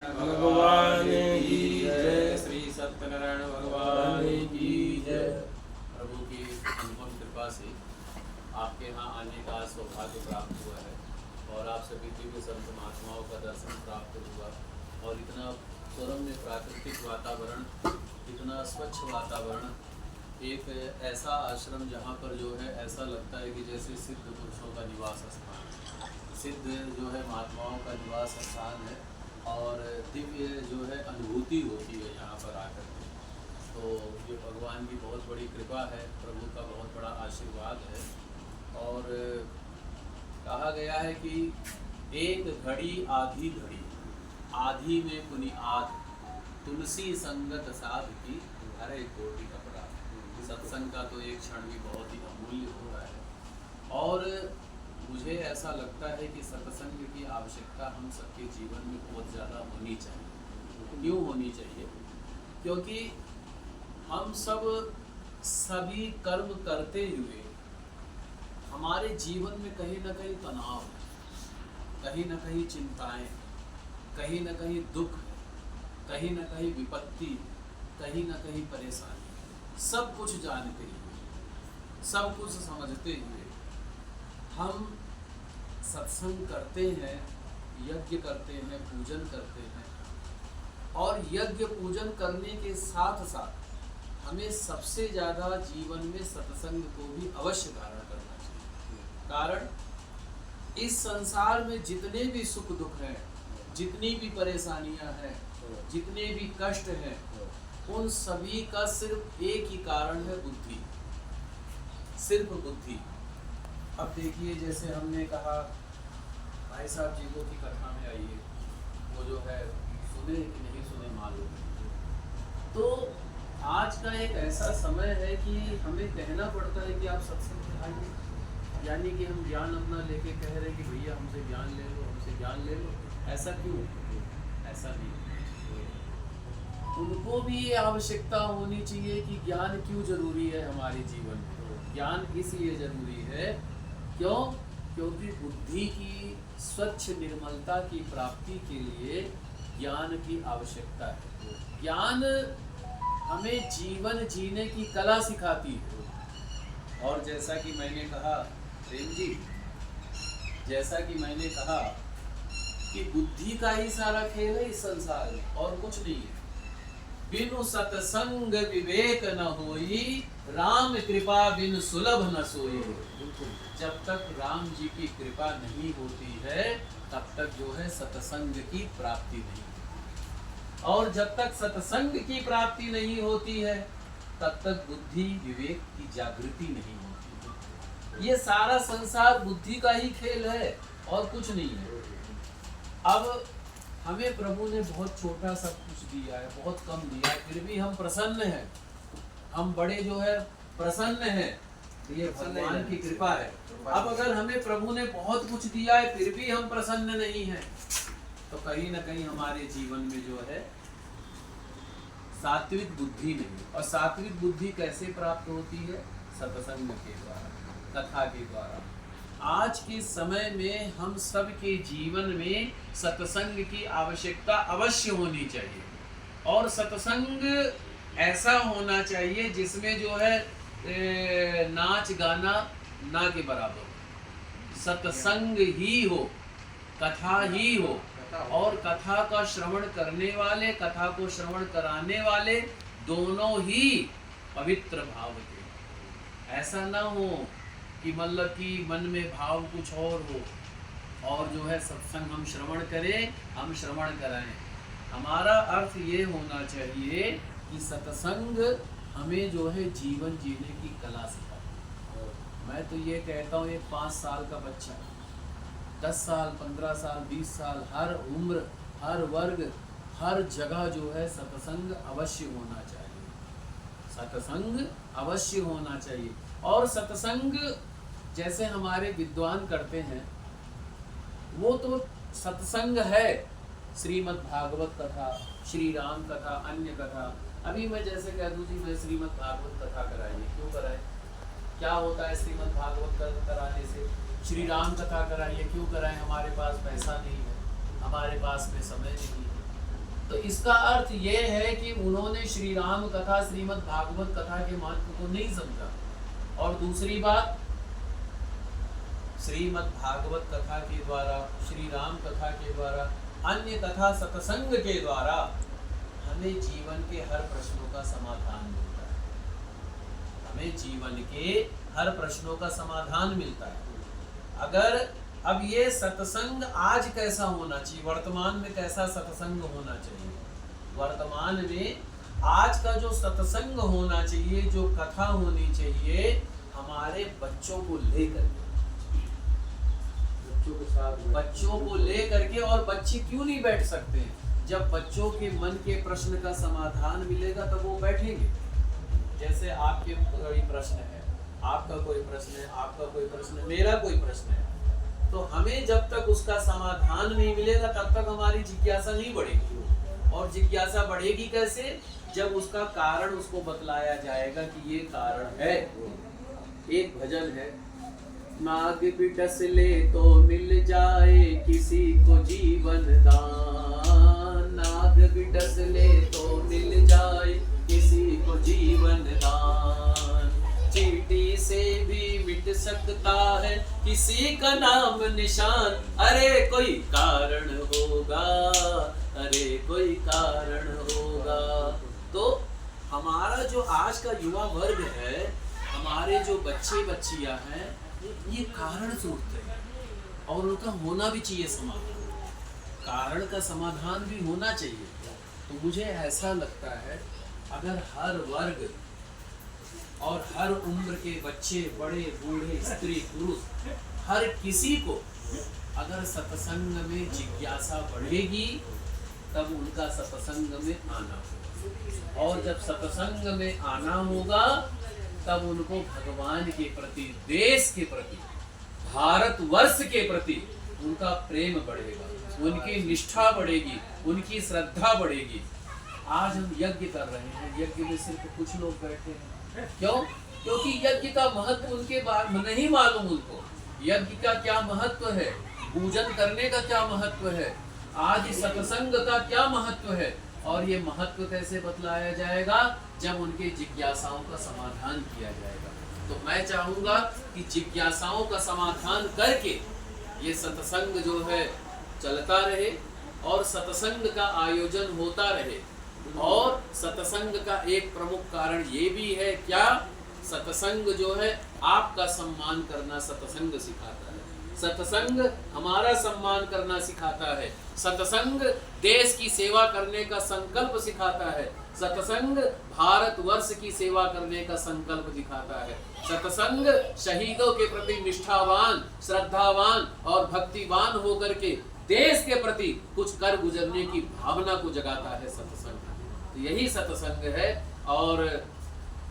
भगवान की जय। श्री सत्यनारायण भगवान की जय। प्रभु की अनमोल कृपा से आपके यहाँ आने का सौभाग्य प्राप्त हुआ है और आप सभी दिव्य संत महात्माओं का दर्शन प्राप्त हुआ और इतना सुरम्य प्राकृतिक वातावरण, इतना स्वच्छ वातावरण, एक ऐसा आश्रम जहाँ पर जो है ऐसा लगता है कि जैसे सिद्ध पुरुषों का निवास स्थान, सिद्ध जो है महात्माओं का निवास स्थान है और दिव्य जो है अनुभूति होती है यहाँ पर आकर के। तो ये भगवान की बहुत बड़ी कृपा है, प्रभु का बहुत बड़ा आशीर्वाद है। और कहा गया है कि एक घड़ी आधी घड़ी, आधी में पुनिआद, तुलसी संगत साध की हरे कोटि अपराध। सत्संग का तो एक क्षण भी बहुत ही अमूल्य होता है और मुझे ऐसा लगता है कि सत्संग की आवश्यकता हम सबके जीवन में बहुत ज़्यादा होनी चाहिए। क्यों होनी चाहिए? क्योंकि हम सभी कर्म करते हुए हमारे जीवन में कहीं ना कहीं तनाव है, कहीं ना कहीं चिंताएं, कहीं ना कहीं दुख, कहीं ना कहीं विपत्ति, कहीं ना कहीं परेशानी। सब कुछ जानते हुए, सब कुछ समझते हुए हम सत्संग करते हैं, यज्ञ करते हैं, पूजन करते हैं और यज्ञ पूजन करने के साथ साथ हमें सबसे ज़्यादा जीवन में सत्संग को भी अवश्य धारण करना चाहिए। कारण इस संसार में जितने भी सुख दुख हैं, जितनी भी परेशानियां हैं, जितने भी कष्ट हैं, उन सभी का सिर्फ एक ही कारण है, बुद्धि, सिर्फ बुद्धि। अब देखिए, जैसे हमने कहा भाई साहब जी को की कथा में आइए, वो जो है सुने कि नहीं सुने मालूम। तो आज का एक ऐसा समय है कि हमें कहना पड़ता है कि आप सत्संग में आइए, यानी कि हम ज्ञान अपना लेके कह रहे हैं कि भैया हमसे ज्ञान ले लो, हमसे ज्ञान ले लो। ऐसा क्यों? ऐसा नहीं। उनको भी ये आवश्यकता होनी चाहिए कि ज्ञान क्यों जरूरी है हमारे जीवन में। ज्ञान इसलिए जरूरी है क्योंकि बुद्धि की स्वच्छ निर्मलता की प्राप्ति के लिए ज्ञान की आवश्यकता है। ज्ञान हमें जीवन जीने की कला सिखाती है। और जैसा कि मैंने कहा प्रेम जी, जैसा कि मैंने कहा कि बुद्धि का ही सारा खेल है इस संसार में और कुछ नहीं है। बिनु सतसंग विवेक न होई, राम कृपा बिन सुलभ न सोई। जब तक राम जी की कृपा नहीं होती है तब तक जो है सत्संग की प्राप्ति नहीं होती। और जब तक सत्संग की प्राप्ति नहीं होती है तब तक बुद्धि विवेक की जागृति नहीं होती। ये सारा संसार बुद्धि का ही खेल है और कुछ नहीं है। अब हमें प्रभु ने बहुत छोटा सा कुछ दिया है, बहुत कम दिया है, फिर भी हम प्रसन्न हैं। हम बड़े जो है प्रसन्न हैं, ये भगवान की कृपा है। अब अगर हमें प्रभु ने बहुत कुछ दिया है फिर भी हम प्रसन्न नहीं हैं, तो कहीं ना कहीं हमारे जीवन में जो है सात्विक बुद्धि नहीं। और सात्विक बुद्धि कैसे प्राप्त होती है? सत्संग के द्वारा, कथा के द्वारा। आज के समय में हम सब के जीवन में सत्संग की आवश्यकता अवश्य होनी चाहिए। और सत्संग ऐसा होना चाहिए जिसमें जो है नाच गाना ना के बराबर हो। सत्संग ही हो, कथा ही हो और कथा का श्रवण करने वाले, कथा को श्रवण कराने वाले दोनों ही पवित्र भाव के। ऐसा ना हो कि मतलब कि मन में भाव कुछ और हो और जो है सत्संग हम श्रवण करें, हम श्रवण कराएं। हमारा अर्थ ये होना चाहिए कि सत्संग हमें जो है जीवन जीने की कला सिखाती है। मैं तो ये कहता हूँ, एक 5 साल का बच्चा, 10 साल, 15 साल, 20 साल, हर उम्र, हर वर्ग, हर जगह जो है सत्संग अवश्य होना चाहिए। सत्संग अवश्य होना चाहिए। और सत्संग जैसे हमारे विद्वान करते हैं वो तो सत्संग है। श्रीमद् भागवत कथा, श्री राम कथा, अन्य कथा। अभी मैं जैसे कह दूं जी मैं श्रीमद् भागवत कथा कराइए, क्यों कराए? क्या होता है श्रीमद् भागवत कराने से? श्री राम कथा कराइए, क्यों कराएं? हमारे पास पैसा नहीं है, हमारे पास में समय नहीं है, तो इसका अर्थ ये है कि उन्होंने श्री राम कथा, श्रीमद् भागवत कथा के महत्व को नहीं समझा। और दूसरी बात, श्रीमद् भागवत कथा के द्वारा, श्री राम कथा के द्वारा, अन्य कथा सत्संग के द्वारा हमें जीवन के हर प्रश्नों का समाधान मिलता है। हमें जीवन के हर प्रश्नों का समाधान मिलता है। अगर अब ये सत्संग आज कैसा होना चाहिए, वर्तमान में कैसा सत्संग होना चाहिए, वर्तमान में आज का जो सत्संग होना चाहिए, जो कथा होनी चाहिए, हमारे बच्चों को लेकर, बच्चों को लेकर के। और बच्चे क्यों नहीं बैठ सकते हैं? जब बच्चों के मन के प्रश्न का समाधान मिलेगा तब वो बैठेंगे। जैसे आपके कोई प्रश्न है, आपका कोई प्रश्न है, आपका कोई प्रश्न है, मेरा कोई प्रश्न है, तो हमें जब तक उसका समाधान नहीं मिलेगा तब तक हमारी जिज्ञासा नहीं बढ़ेगी। और जिज्ञासा बढ़ेगी कैसे? जब उसका कारण उसको बतलाया जाएगा कि ये कारण है। एक भजन है, नाग बिटस ले तो मिल जाए किसी को जीवन दान, नाग बिटस ले तो मिल जाए किसी को जीवन दान, चींटी से भी मिट सकता है किसी का नाम निशान, अरे कोई कारण होगा, अरे कोई कारण होगा। तो हमारा जो आज का युवा वर्ग है, हमारे जो बच्चे बच्चियां हैं, ये कारण सोचते हैं और उनका होना भी चाहिए समाधान, कारण का समाधान भी होना चाहिए। तो मुझे ऐसा लगता है अगर हर वर्ग और हर उम्र के बच्चे, बड़े बूढ़े, स्त्री पुरुष, हर किसी को अगर सत्संग में जिज्ञासा बढ़ेगी तब उनका सत्संग में आना होगा। और जब सत्संग में आना होगा तब उनको भगवान के प्रति, देश के प्रति, भारतवर्ष के प्रति उनका प्रेम बढ़ेगा, उनकी निष्ठा बढ़ेगी, उनकी श्रद्धा बढ़ेगी। आज हम यज्ञ कर रहे हैं, यज्ञ में सिर्फ कुछ लोग बैठे हैं। क्यों? क्योंकि यज्ञ का महत्व उनके बाद नहीं मालूम उनको। यज्ञ का क्या महत्व है, पूजन करने का क्या महत्व है, आज सत्संग का क्या महत्व है। और ये महत्व कैसे बतलाया जाएगा? जब उनके जिज्ञासाओं का समाधान किया जाएगा। तो मैं चाहूंगा कि जिज्ञासाओं का समाधान करके ये सत्संग जो है चलता रहे और सत्संग का आयोजन होता रहे। और सत्संग का एक प्रमुख कारण ये भी है, क्या? सत्संग जो है आपका सम्मान करना सत्संग सिखाता है, सत्संग हमारा सम्मान करना सिखाता है, सत्संग देश की सेवा करने का संकल्प सिखाता है, सत्संग भारतवर्ष की सेवा करने का संकल्प दिखाता है, सत्संग शहीदों के प्रति निष्ठावान, श्रद्धावान और भक्तिवान होकर के देश के प्रति कुछ कर गुजरने की भावना को जगाता है सत्संग। तो यही सत्संग है। और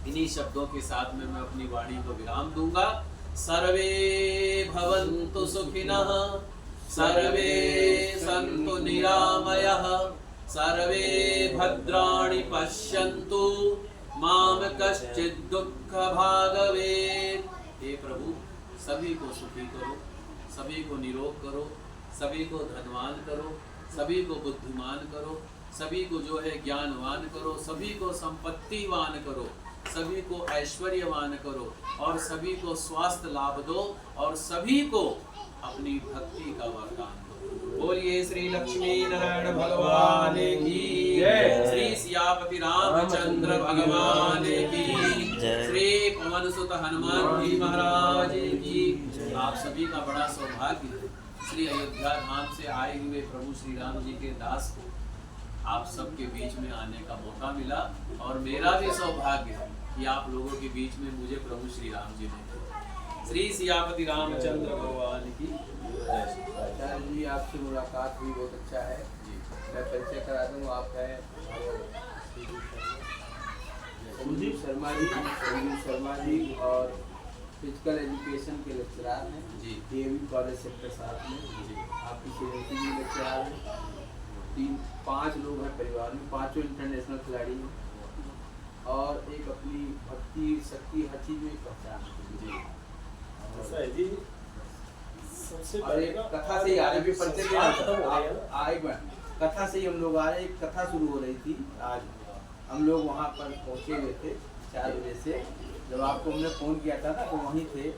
इन्हीं शब्दों के साथ में मैं अपनी वाणी को विराम दूंगा। सर्वे भवन्तु सुखिनः, सर्वे सन्तु निरामयः, सर्वे भद्राणि पश्यन्तु, मां कश्चित् दुःख भागवेत्। हे प्रभु, सभी को सुखी करो, सभी को निरोग करो, सभी को धनवान करो, सभी को बुद्धिमान करो, सभी को जो है ज्ञानवान करो, सभी को संपत्तिवान करो, सभी को ऐश्वर्यवान करो और सभी को स्वास्थ्य लाभ दो और सभी को अपनी भक्ति का वरदान दो। बोलिए श्री लक्ष्मी नारायण भगवान की जय, श्री सियापति रामचंद्र भगवान की जय, श्री पवन सुत हनुमान जी महाराज की। आप सभी का बड़ा सौभाग्य है, श्री अयोध्या धाम से आए हुए प्रभु श्री राम जी के दास को आप सबके बीच में आने का मौका मिला। और मेरा भी सौभाग्य है कि आप लोगों के बीच में मुझे प्रभु श्री राम जी ने श्री सियापति रामचंद्र भगवान की आचार्य जी, आपसे मुलाकात हुई, बहुत अच्छा है जी। मैं परिचय करा दूँ, आप है संजीव शर्मा जी, संजीव शर्मा जी और फिजिकल एजुकेशन के लेक्चरार हैं जी, डीएवी कॉलेज सेक्टर 7 में जी। आपकी श्रीमती जी लेक्चरार हैं। 5 लोग हैं परिवार में, 5 इंटरनेशनल खिलाड़ी हैं और एक अपनी भक्ति शक्ति हर चीज में पहचान जी। और एक कथा से आगे भी परिचय कथा से ही हम लोग आ रहे, एक कथा शुरू हो रही थी आज। हम लोग वहाँ पर पहुँचे हुए थे 4 बजे से, जब आपको हमने फ़ोन किया था ना तो वहीं थे।